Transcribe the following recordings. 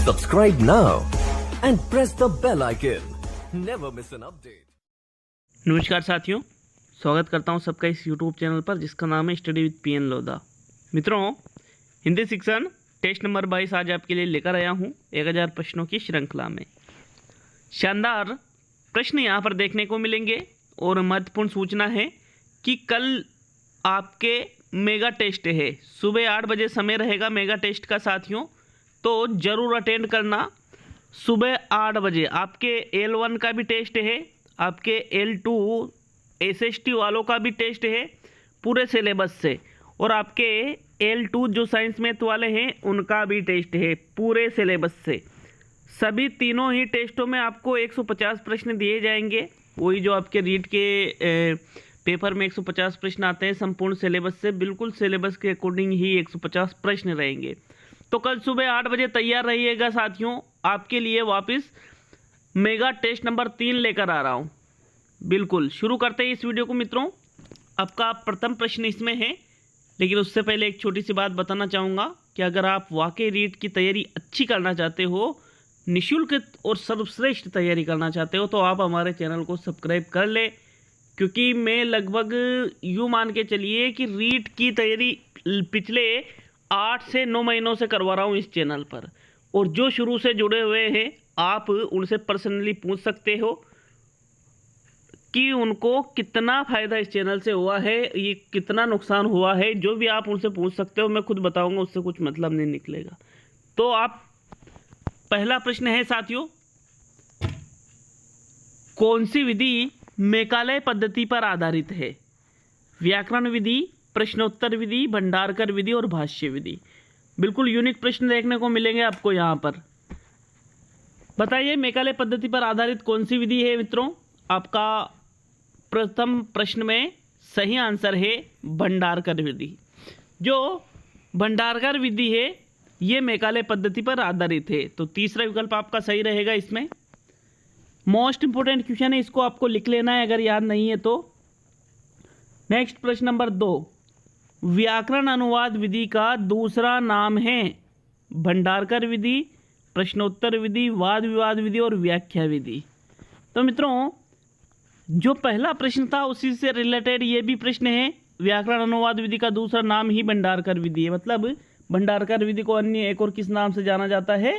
Subscribe now and press the bell icon. Never miss an update. नमस्कार साथियों, स्वागत करता हूं सबका इस YouTube चैनल पर जिसका नाम है स्टडी विद पीएन लोधा। मित्रों, हिंदी शिक्षण टेस्ट नंबर 22 आज आपके लिए लेकर आया हूं 1000 प्रश्नों की श्रृंखला में। शानदार प्रश्न यहां पर देखने को मिलेंगे और महत्वपूर्ण सूचना है कि कल आपके मेगा टेस्ट है, सुबह 8 बजे समय रहेगा मेगा टेस्ट का साथियों, तो ज़रूर अटेंड करना। सुबह 8 बजे आपके L1 का भी टेस्ट है, आपके L2 SST वालों का भी टेस्ट है पूरे सिलेबस से, और आपके L2 जो साइंस मैथ वाले हैं उनका भी टेस्ट है पूरे सिलेबस से। सभी तीनों ही टेस्टों में आपको 150 प्रश्न दिए जाएंगे, वही जो आपके रीट के पेपर में 150 प्रश्न आते हैं संपूर्ण सिलेबस से, बिल्कुल सिलेबस के अकॉर्डिंग ही 150 प्रश्न रहेंगे। तो कल सुबह 8 बजे तैयार रहिएगा साथियों, आपके लिए वापस मेगा टेस्ट नंबर 3 लेकर आ रहा हूँ। बिल्कुल शुरू करते हैं इस वीडियो को मित्रों। आपका प्रथम प्रश्न इसमें है, लेकिन उससे पहले एक छोटी सी बात बताना चाहूँगा कि अगर आप वाकई रीट की तैयारी अच्छी करना चाहते हो, निःशुल्क और सर्वश्रेष्ठ तैयारी करना चाहते हो, तो आप हमारे चैनल को सब्सक्राइब कर ले, क्योंकि मैं लगभग यूँ मान के चलिए कि रीट की तैयारी पिछले 8 से 9 महीनों से करवा रहा हूँ इस चैनल पर, और जो शुरू से जुड़े हुए हैं आप उनसे पर्सनली पूछ सकते हो कि उनको कितना फ़ायदा इस चैनल से हुआ है, ये कितना नुकसान हुआ है, जो भी आप उनसे पूछ सकते हो, मैं खुद बताऊंगा, उससे कुछ मतलब नहीं निकलेगा। तो आप पहला प्रश्न है साथियों, कौन सी विधि मेकाले पद्धति पर आधारित है? व्याकरण विधि, प्रश्नोत्तर विधि, भंडारकर विधि और भाष्य विधि। बिल्कुल यूनिक प्रश्न देखने को मिलेंगे आपको यहाँ पर। बताइए मेकाले पद्धति पर आधारित कौन सी विधि है मित्रों? आपका प्रथम प्रश्न में सही आंसर है भंडारकर विधि। जो भंडारकर विधि है ये मेकाले पद्धति पर आधारित है, तो तीसरा विकल्प आपका सही रहेगा इसमें। मोस्ट इंपोर्टेंट क्वेश्चन है, इसको आपको लिख लेना है अगर याद नहीं है तो। नेक्स्ट प्रश्न नंबर 2, व्याकरण अनुवाद विधि का दूसरा नाम है भंडारकर विधि, प्रश्नोत्तर विधि, वाद विवाद विधि और व्याख्या विधि। तो मित्रों, जो पहला प्रश्न था उसी से रिलेटेड ये भी प्रश्न है। व्याकरण अनुवाद विधि का दूसरा नाम ही भंडारकर विधि है, मतलब भंडारकर विधि को अन्य एक और किस नाम से जाना जाता है?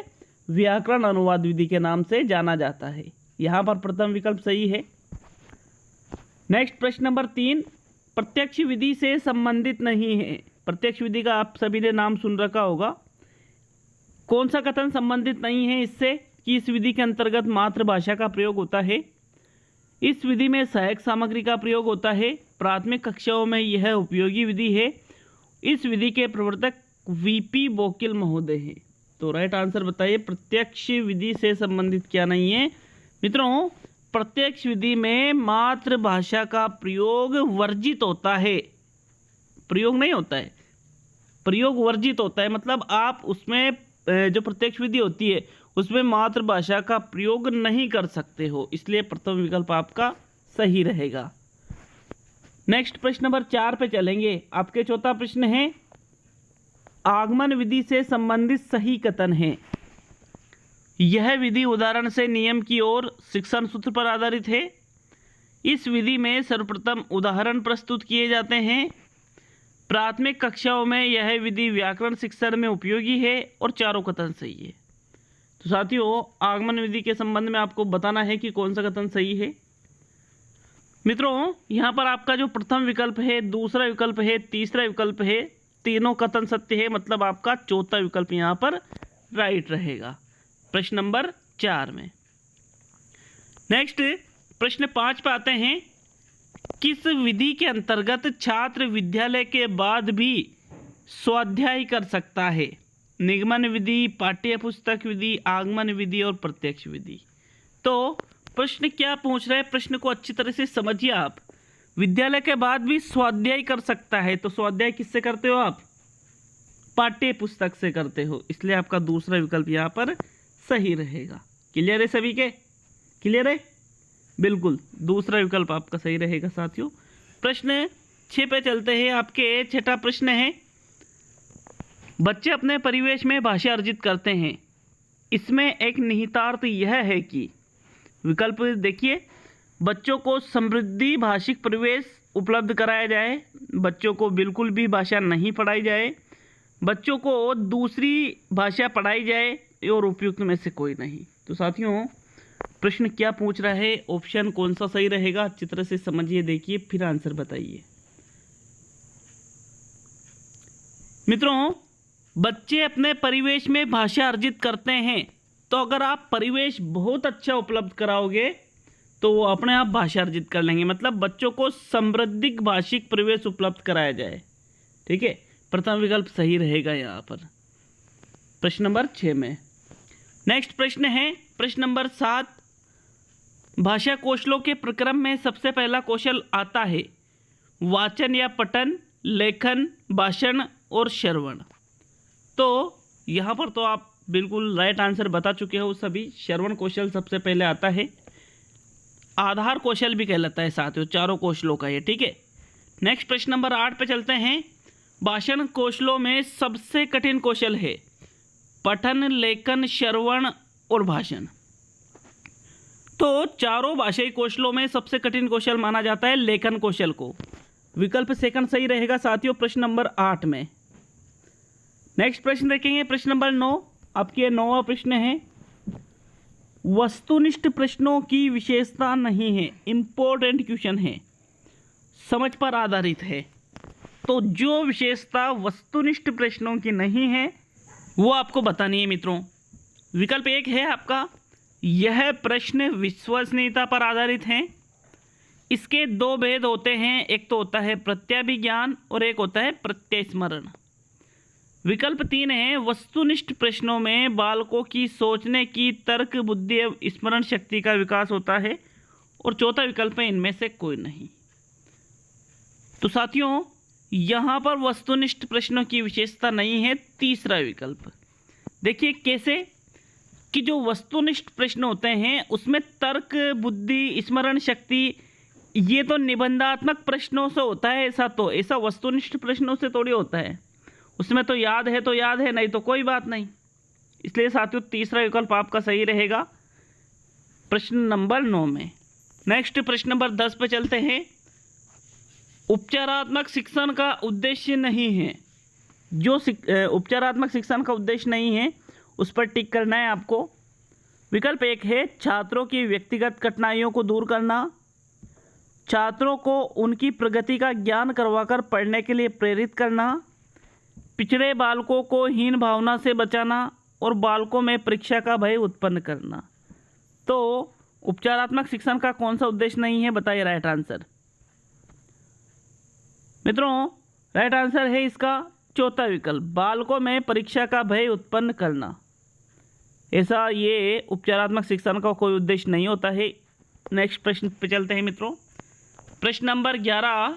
व्याकरण अनुवाद विधि के नाम से जाना जाता है। यहाँ पर प्रथम विकल्प सही है। नेक्स्ट प्रश्न नंबर 3, प्रत्यक्ष विधि से संबंधित नहीं है। प्रत्यक्ष विधि का आप सभी ने नाम सुन रखा होगा। कौन सा कथन संबंधित नहीं है इससे? कि इस विधि के अंतर्गत मातृभाषा का प्रयोग होता है, इस विधि में सहायक सामग्री का प्रयोग होता है, प्राथमिक कक्षाओं में यह उपयोगी विधि है, इस विधि के प्रवर्तक वीपी बोकिल महोदय हैं। तो राइट आंसर बताइए, प्रत्यक्ष विधि से संबंधित क्या नहीं है मित्रों? प्रत्यक्ष विधि में मातृभाषा का प्रयोग वर्जित होता है, प्रयोग नहीं होता है, प्रयोग वर्जित होता है। मतलब आप उसमें जो प्रत्यक्ष विधि होती है उसमें मातृभाषा का प्रयोग नहीं कर सकते हो, इसलिए प्रथम विकल्प आपका सही रहेगा। नेक्स्ट प्रश्न नंबर 4 पे चलेंगे। आपके चौथा प्रश्न है, आगमन विधि से संबंधित सही कथन है। यह विधि उदाहरण से नियम की ओर शिक्षण सूत्र पर आधारित है। इस विधि में सर्वप्रथम उदाहरण प्रस्तुत किए जाते हैं। प्राथमिक कक्षाओं में यह विधि व्याकरण शिक्षण में उपयोगी है, और चारों कथन सही है। तो साथियों, आगमन विधि के संबंध में आपको बताना है कि कौन सा कथन सही है। मित्रों, यहाँ पर आपका जो प्रथम विकल्प है, दूसरा विकल्प है, तीसरा विकल्प है, तीनों कथन सत्य है, मतलब आपका चौथा विकल्प यहाँ पर राइट रहेगा प्रश्न नंबर 4 में। नेक्स्ट प्रश्न 5 पे आते हैं, किस विधि के अंतर्गत छात्र विद्यालय के बाद भी स्वाध्याय कर सकता है? निगमन विधि, पाठ्य पुस्तक विधि, आगमन विधि और प्रत्यक्ष विधि। तो प्रश्न क्या पूछ रहे हैं, प्रश्न को अच्छी तरह से समझिए आप। विद्यालय के बाद भी स्वाध्याय कर सकता है, तो स्वाध्याय किससे करते हो आप? पाठ्य पुस्तक से करते हो, इसलिए आपका दूसरा विकल्प यहाँ पर सही रहेगा। क्लियर है सभी के? क्लियर है? बिल्कुल दूसरा विकल्प आपका सही रहेगा साथियों। प्रश्न 6 पे चलते हैं। आपके छठा प्रश्न है, बच्चे अपने परिवेश में भाषा अर्जित करते हैं। इसमें एक निहितार्थ यह है कि विकल्प देखिए, बच्चों को समृद्धि भाषिक परिवेश उपलब्ध कराया जाए, बच्चों को बिल्कुल भी भाषा नहीं पढ़ाई जाए, बच्चों को दूसरी भाषा पढ़ाई जाए और उपयुक्त में से कोई नहीं। तो साथियों प्रश्न क्या पूछ रहा है, ऑप्शन कौन सा सही रहेगा, अच्छी तरह से समझिए, देखिए, फिर आंसर बताइए। मित्रों, बच्चे अपने परिवेश में भाषा अर्जित करते हैं, तो अगर आप परिवेश बहुत अच्छा उपलब्ध कराओगे तो वो अपने आप भाषा अर्जित कर लेंगे। मतलब बच्चों को समृद्धिक भाषिक परिवेश उपलब्ध कराया जाए। ठीक है, प्रथम विकल्प सही रहेगा यहाँ पर प्रश्न नंबर 6 में। नेक्स्ट प्रश्न है प्रश्न नंबर 7। भाषा कौशलों के प्रक्रम में सबसे पहला कौशल आता है वाचन या पठन, लेखन, भाषण और श्रवण। तो यहाँ पर तो आप बिल्कुल राइट आंसर बता चुके हो सभी। श्रवण कौशल सबसे पहले आता है, आधार कौशल भी कहलाता है साथियों, चारों कौशलों का ये। ठीक है, नेक्स्ट प्रश्न नंबर 8 पे चलते हैं। भाषण कौशलों में सबसे कठिन कौशल है पठन, लेखन, श्रवण और भाषण। तो चारों भाषाई कौशलों में सबसे कठिन कौशल माना जाता है लेखन कौशल को। विकल्प सेकंड सही रहेगा साथियों प्रश्न नंबर 8 में। नेक्स्ट प्रश्न देखेंगे प्रश्न नंबर 9। आपके 9वां प्रश्न है वस्तुनिष्ठ प्रश्नों की विशेषता नहीं है, इंपॉर्टेंट क्वेश्चन है, समझ पर आधारित है। तो जो विशेषता वस्तुनिष्ठ प्रश्नों की नहीं है वो आपको बतानी है मित्रों। विकल्प 1 है आपका, यह प्रश्न विश्वसनीयता पर आधारित हैं। इसके 2 भेद होते हैं, एक तो होता है प्रत्याभिज्ञान और एक होता है प्रत्यस्मरण। विकल्प 3 है वस्तुनिष्ठ प्रश्नों में बालकों की सोचने की तर्क बुद्धि एवं स्मरण शक्ति का विकास होता है। और चौथा विकल्प है इनमें से कोई नहीं। तो साथियों यहाँ पर वस्तुनिष्ठ प्रश्नों की विशेषता नहीं है, तीसरा विकल्प। देखिए कैसे कि जो वस्तुनिष्ठ प्रश्न होते हैं उसमें तर्क बुद्धि स्मरण शक्ति ये तो निबंधात्मक प्रश्नों से होता है, ऐसा वस्तुनिष्ठ प्रश्नों से थोड़ी होता है। उसमें तो याद है तो याद है, नहीं तो कोई बात नहीं। इसलिए साथियों तीसरा विकल्प आपका सही रहेगा प्रश्न नंबर 9 में। नेक्स्ट प्रश्न नंबर 10 पे चलते हैं। उपचारात्मक शिक्षण का उद्देश्य नहीं है, जो उपचारात्मक शिक्षण का उद्देश्य नहीं है उस पर टिक करना है आपको। विकल्प 1 है छात्रों की व्यक्तिगत कठिनाइयों को दूर करना, छात्रों को उनकी प्रगति का ज्ञान करवाकर पढ़ने के लिए प्रेरित करना, पिछड़े बालकों को हीन भावना से बचाना और बालकों में परीक्षा का भय उत्पन्न करना। तो उपचारात्मक शिक्षण का कौन सा उद्देश्य नहीं है, बताइए राइट आंसर। मित्रों राइट आंसर है इसका चौथा विकल्प, बालकों में परीक्षा का भय उत्पन्न करना। ऐसा ये उपचारात्मक शिक्षण का कोई उद्देश्य नहीं होता है। नेक्स्ट प्रश्न पे चलते हैं मित्रों। प्रश्न नंबर 11,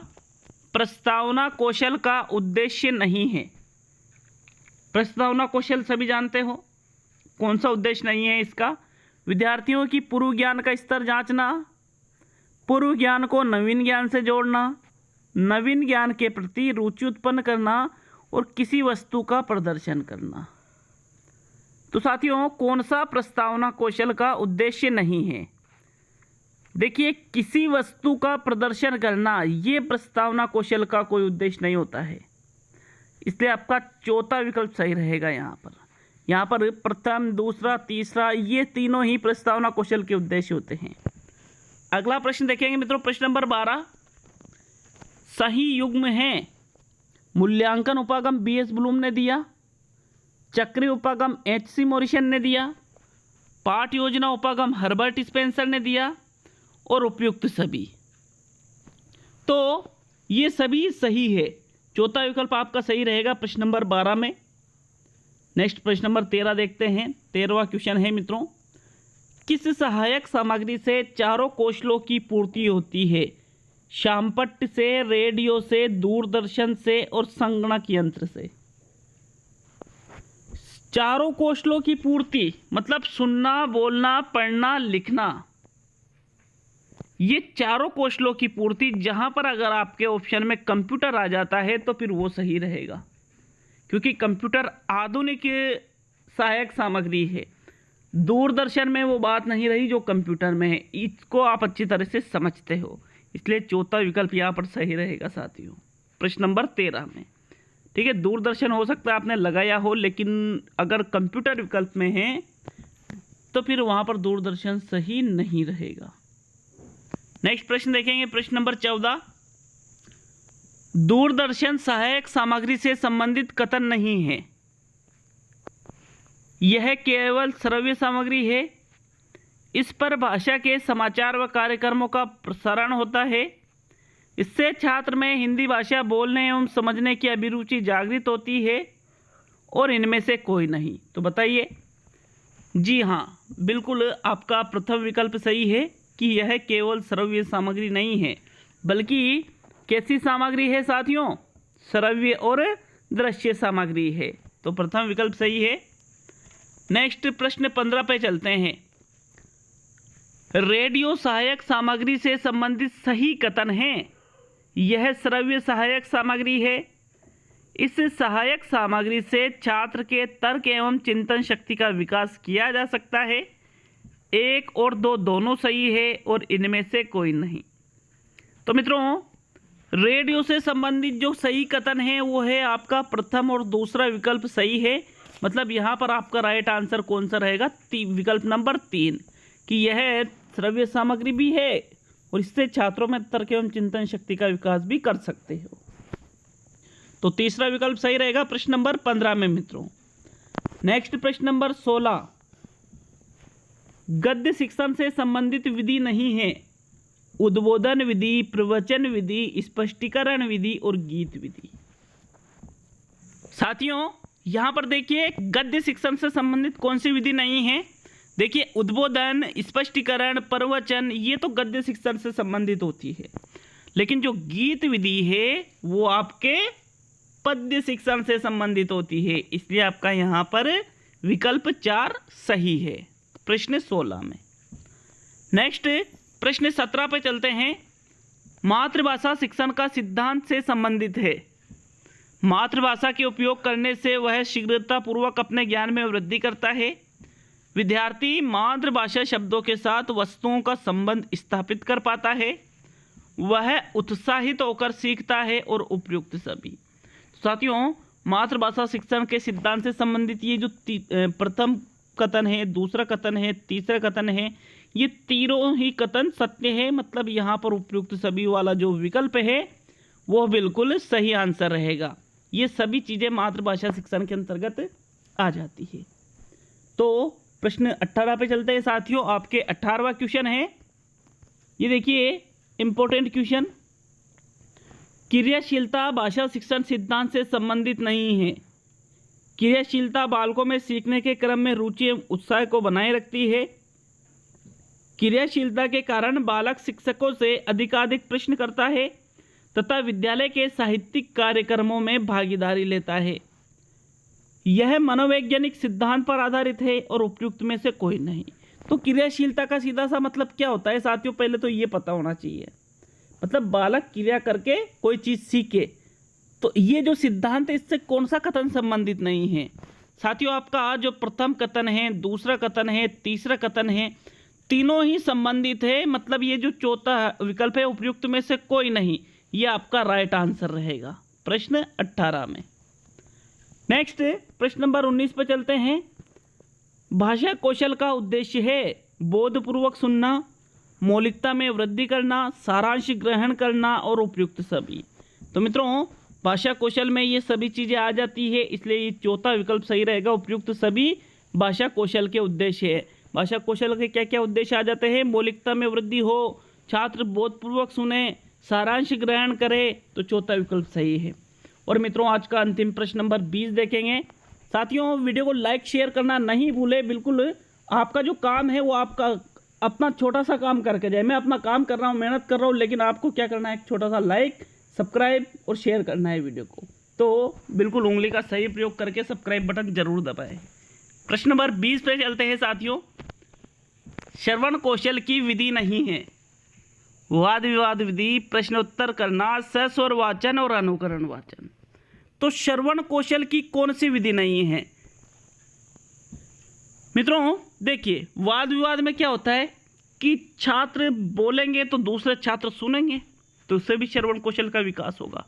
प्रस्तावना कौशल का उद्देश्य नहीं है। प्रस्तावना कौशल सभी जानते हो, कौन सा उद्देश्य नहीं है इसका? विद्यार्थियों की पूर्व ज्ञान का स्तर जांचना, पूर्व ज्ञान को नवीन ज्ञान से जोड़ना, नवीन ज्ञान के प्रति रुचि उत्पन्न करना और किसी वस्तु का प्रदर्शन करना। तो साथियों कौन सा प्रस्तावना कौशल का उद्देश्य नहीं है? देखिए किसी वस्तु का प्रदर्शन करना ये प्रस्तावना कौशल का कोई उद्देश्य नहीं होता है, इसलिए आपका चौथा विकल्प सही रहेगा। यहाँ पर प्रथम, दूसरा, तीसरा ये तीनों ही प्रस्तावना कौशल के उद्देश्य होते हैं। अगला प्रश्न देखेंगे मित्रों, प्रश्न नंबर 12, सही युग्म है। मूल्यांकन उपागम BS ब्लूम ने दिया, चक्रीय उपागम HC मॉरिसन ने दिया, पाठ योजना उपागम हर्बर्ट स्पेंसर ने दिया और उपयुक्त सभी। तो ये सभी सही है, चौथा विकल्प आपका सही रहेगा प्रश्न नंबर 12 में। नेक्स्ट प्रश्न नंबर 13 देखते हैं। 13वां क्वेश्चन है मित्रों, किस सहायक सामग्री से चारों कौशलों की पूर्ति होती है? शामपट्ट से, रेडियो से, दूरदर्शन से और संगणक यंत्र से। चारों कौशलों की पूर्ति मतलब सुनना, बोलना, पढ़ना, लिखना, ये चारों कौशलों की पूर्ति। जहां पर अगर आपके ऑप्शन में कंप्यूटर आ जाता है तो फिर वो सही रहेगा, क्योंकि कंप्यूटर आधुनिक सहायक सामग्री है। दूरदर्शन में वो बात नहीं रही जो कंप्यूटर में है, इसको आप अच्छी तरह से समझते हो, इसलिए चौथा विकल्प यहाँ पर सही रहेगा साथियों, प्रश्न नंबर 13 में। ठीक है, दूरदर्शन हो सकता है आपने लगाया हो, लेकिन अगर कंप्यूटर विकल्प में है तो फिर वहाँ पर दूरदर्शन सही नहीं रहेगा। नेक्स्ट प्रश्न देखेंगे, प्रश्न नंबर 14। दूरदर्शन सहायक सामग्री से संबंधित कथन नहीं है, यह केवल श्रव्य सामग्री है। इस पर भाषा के समाचार व कार्यक्रमों का प्रसारण होता है। इससे छात्र में हिंदी भाषा बोलने एवं समझने की अभिरुचि जागृत होती है, और इनमें से कोई नहीं। तो बताइए। जी हाँ, बिल्कुल आपका प्रथम विकल्प सही है कि यह केवल श्रव्य सामग्री नहीं है, बल्कि कैसी सामग्री है साथियों? श्रव्य और दृश्य सामग्री है। तो प्रथम विकल्प सही है। नेक्स्ट प्रश्न 15 पे चलते हैं। रेडियो सहायक सामग्री से संबंधित सही कथन है, यह श्रव्य सहायक सामग्री है। इस सहायक सामग्री से छात्र के तर्क एवं चिंतन शक्ति का विकास किया जा सकता है। 1 और 2 दोनों सही है, और इनमें से कोई नहीं। तो मित्रों, रेडियो से संबंधित जो सही कथन है वो है आपका प्रथम और दूसरा विकल्प सही है। मतलब यहाँ पर आपका राइट आंसर कौन सा रहेगा? विकल्प नंबर 3, कि यह श्रव्य सामग्री भी है और इससे छात्रों में तर्क एवं चिंतन शक्ति का विकास भी कर सकते हो। तो तीसरा विकल्प सही रहेगा प्रश्न नंबर 15 में मित्रों। नेक्स्ट प्रश्न नंबर 16। गद्य शिक्षण से संबंधित विधि नहीं है, उद्बोधन विधि, प्रवचन विधि, स्पष्टीकरण विधि और गीत विधि। साथियों, यहां पर देखिए गद्य शिक्षण से संबंधित कौन सी विधि नहीं है? देखिए, उद्बोधन, स्पष्टीकरण, प्रवचन, ये तो गद्य शिक्षण से संबंधित होती है, लेकिन जो गीत विधि है वो आपके पद्य शिक्षण से संबंधित होती है। इसलिए आपका यहां पर विकल्प 4 सही है प्रश्न 16 में। नेक्स्ट प्रश्न 17 पे चलते हैं। मातृभाषा शिक्षण का सिद्धांत से संबंधित है। मातृभाषा के उपयोग करने से वह शीघ्रतापूर्वक अपने ज्ञान में वृद्धि करता है। विद्यार्थी मातृभाषा शब्दों के साथ वस्तुओं का संबंध स्थापित कर पाता है। वह उत्साहित होकर सीखता है और उपयुक्त सभी। साथियों, मातृभाषा शिक्षण के सिद्धांत से संबंधित ये जो प्रथम कथन है, दूसरा कथन है, तीसरा कथन है, ये तीनों ही कथन सत्य है। मतलब यहाँ पर उपयुक्त सभी वाला जो विकल्प है वो बिल्कुल सही आंसर रहेगा। ये सभी चीज़ें मातृभाषा शिक्षण के अंतर्गत आ जाती है। तो प्रश्न 18 पे चलते हैं साथियों। आपके 18वां क्वेश्चन है, ये देखिए इंपॉर्टेंट क्वेश्चन। क्रियाशीलता भाषा शिक्षण सिद्धांत से संबंधित नहीं है। क्रियाशीलता बालकों में सीखने के क्रम में रुचि एवं उत्साह को बनाए रखती है। क्रियाशीलता के कारण बालक शिक्षकों से अधिकाधिक प्रश्न करता है तथा विद्यालय के साहित्यिक कार्यक्रमों में भागीदारी लेता है। यह मनोवैज्ञानिक सिद्धांत पर आधारित है और उपयुक्त में से कोई नहीं। तो क्रियाशीलता का सीधा सा मतलब क्या होता है साथियों? पहले तो ये पता होना चाहिए। मतलब बालक क्रिया करके कोई चीज़ सीखे। तो ये जो सिद्धांत है इससे कौन सा कथन संबंधित नहीं है साथियों? आपका जो प्रथम कथन है, दूसरा कथन है, तीसरा कथन है, तीनों ही संबंधित है। मतलब ये जो चौथा विकल्प है उपयुक्त में से कोई नहीं, ये आपका राइट आंसर रहेगा प्रश्न 18 में। नेक्स्ट प्रश्न नंबर 19 पर चलते हैं। भाषा कौशल का उद्देश्य है बोधपूर्वक सुनना, मौलिकता में वृद्धि करना, सारांश ग्रहण करना और उपयुक्त सभी। तो मित्रों, भाषा कौशल में ये सभी चीज़ें आ जाती है, इसलिए ये चौथा विकल्प सही रहेगा। उपयुक्त सभी भाषा कौशल के उद्देश्य है। भाषा कौशल के क्या क्या उद्देश्य आ जाते हैं? मौलिकता में वृद्धि हो, छात्र बोधपूर्वक सुने, सारांश ग्रहण करे। तो चौथा विकल्प सही है। और मित्रों, आज का अंतिम प्रश्न नंबर 20 देखेंगे। साथियों, वीडियो को लाइक शेयर करना नहीं भूले। बिल्कुल आपका जो काम है वो आपका अपना छोटा सा काम करके जाए। मैं अपना काम कर रहा हूँ, मेहनत कर रहा हूँ, लेकिन आपको क्या करना है? एक छोटा सा लाइक, सब्सक्राइब और शेयर करना है वीडियो को। तो बिल्कुल उंगली का सही प्रयोग करके सब्सक्राइब बटन जरूर दबाएं। प्रश्न नंबर 20 पे चलते हैं साथियों। श्रवण कौशल की विधि नहीं है। वाद विवाद विधि, प्रश्नोत्तर करना, सस्वर वाचन और अनुकरण वाचन। तो श्रवण कौशल की कौन सी विधि नहीं है? मित्रों देखिए, वाद विवाद में क्या होता है कि छात्र बोलेंगे तो दूसरे छात्र सुनेंगे, तो उससे भी श्रवण कौशल का विकास होगा।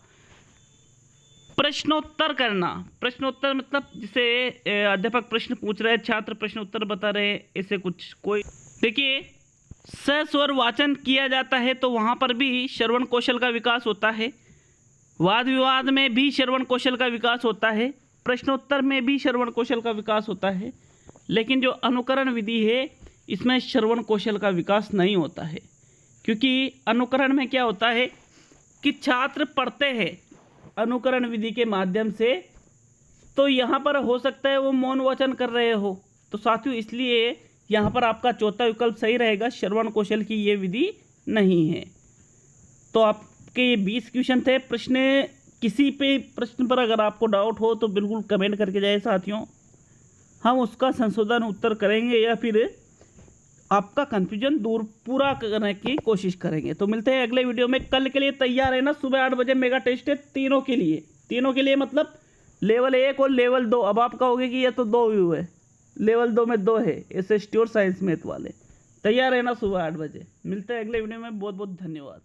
प्रश्नोत्तर करना, प्रश्नोत्तर मतलब जिसे अध्यापक प्रश्न पूछ रहे हैं, छात्र प्रश्न उत्तर बता रहे हैं, ऐसे कुछ कोई। देखिए, सस्वर वाचन किया जाता है तो वहाँ पर भी श्रवण कौशल का विकास होता है। वाद विवाद में भी श्रवण कौशल का विकास होता है, प्रश्नोत्तर में भी श्रवण कौशल का विकास होता है। लेकिन जो अनुकरण विधि है इसमें श्रवण कौशल का विकास नहीं होता है, क्योंकि अनुकरण में क्या होता है कि छात्र पढ़ते हैं अनुकरण विधि के माध्यम से, तो यहाँ पर हो सकता है वो मौन वाचन कर रहे हो। तो साथियों, इसलिए यहाँ पर आपका चौथा विकल्प सही रहेगा, श्रवण कौशल की ये विधि नहीं है। तो आपके ये 20 क्वेश्चन थे। किसी पे प्रश्न पर अगर आपको डाउट हो तो बिल्कुल कमेंट करके जाए साथियों, हम उसका संशोधन उत्तर करेंगे या फिर आपका कन्फ्यूजन दूर पूरा करने की कोशिश करेंगे। तो मिलते हैं अगले वीडियो में। कल के लिए तैयार है ना, सुबह 8 बजे मेगा टेस्ट है तीनों के लिए मतलब लेवल 1 और लेवल 2। अब आप कहोगे कि ये तो 2 व्यू है, लेवल 2 में 2 है, SST और साइंस मैथ वाले। तैयार है ना सुबह 8 बजे। मिलते हैं अगले वीडियो में। बहुत बहुत धन्यवाद।